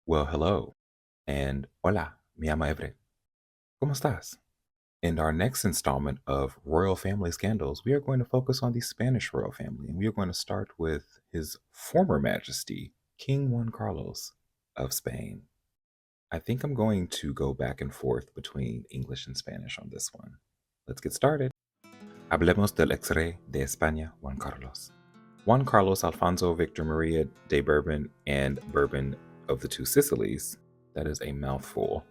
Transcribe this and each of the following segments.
Well, hello, and hola, mi llamo Everett. ¿Cómo estás? In our next installment of Royal Family Scandals, we are going to focus on the Spanish royal family, and we are going to start with His former Majesty, King Juan Carlos of Spain. I think I'm going to go back and forth between English and Spanish on this one. Let's get started. Hablemos del ex-rey de España, Juan Carlos. Juan Carlos Alfonso Victor Maria de Bourbon and Bourbon of the Two Sicilies, that is a mouthful,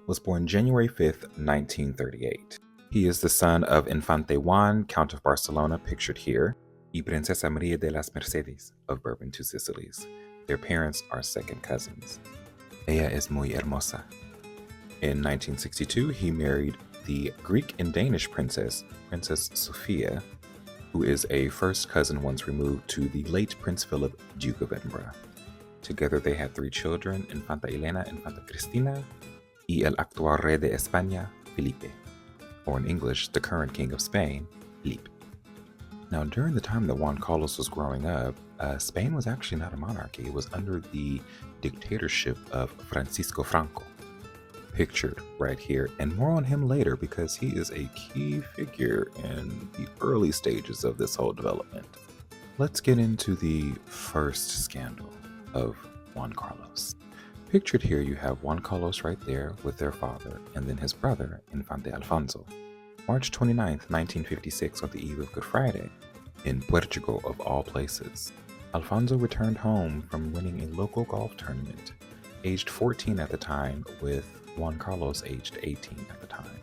was born January 5th, 1938. He is the son of Infante Juan, Count of Barcelona, pictured here, y Princesa Maria de las Mercedes of Bourbon Two Sicilies. Their parents are second cousins. Ella es muy hermosa. In 1962, he married the Greek and Danish princess, Princess Sophia, who is a first cousin once removed to the late Prince Philip, Duke of Edinburgh. Together they had three children, Infanta Elena, Infanta Cristina, y el actual rey de España, Felipe, or in English, the current king of Spain, Felipe. Now, during the time that Juan Carlos was growing up, Spain was actually not a monarchy. It was under the dictatorship of Francisco Franco, pictured right here, and more on him later because he is a key figure in the early stages of this whole development. Let's get into the first scandal of Juan Carlos. Pictured here, you have Juan Carlos right there with their father, and then his brother, Infante Alfonso. March 29th, 1956, on the eve of Good Friday, in Portugal of all places. Alfonso returned home from winning a local golf tournament, aged 14 at the time, with Juan Carlos aged 18 at the time.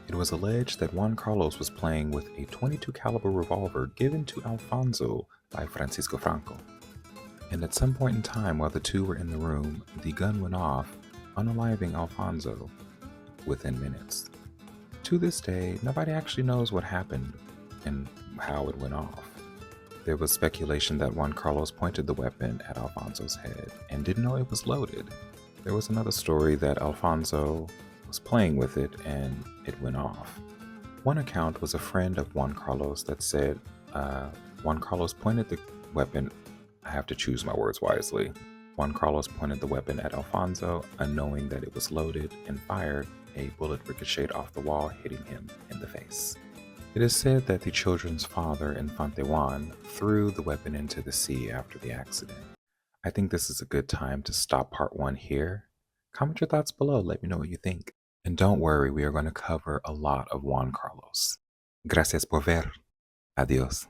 It was alleged that Juan Carlos was playing with a .22 caliber revolver given to Alfonso by Francisco Franco. And at some point in time, while the two were in the room, the gun went off, unaliving Alfonso within minutes. To this day, nobody actually knows what happened and how it went off. There was speculation that Juan Carlos pointed the weapon at Alfonso's head and didn't know it was loaded. There was another story that Alfonso was playing with it and it went off. One account was a friend of Juan Carlos that said Juan Carlos pointed the weapon. I have to choose my words wisely. Juan Carlos pointed the weapon at Alfonso, unknowing that it was loaded, and fired. A bullet ricocheted off the wall, hitting him in the face. It is said that the children's father, Infante Juan, threw the weapon into the sea after the accident. I think this is a good time to stop part 1 here. Comment your thoughts below, let me know what you think. And don't worry, we are going to cover a lot of Juan Carlos. Gracias por ver. Adiós.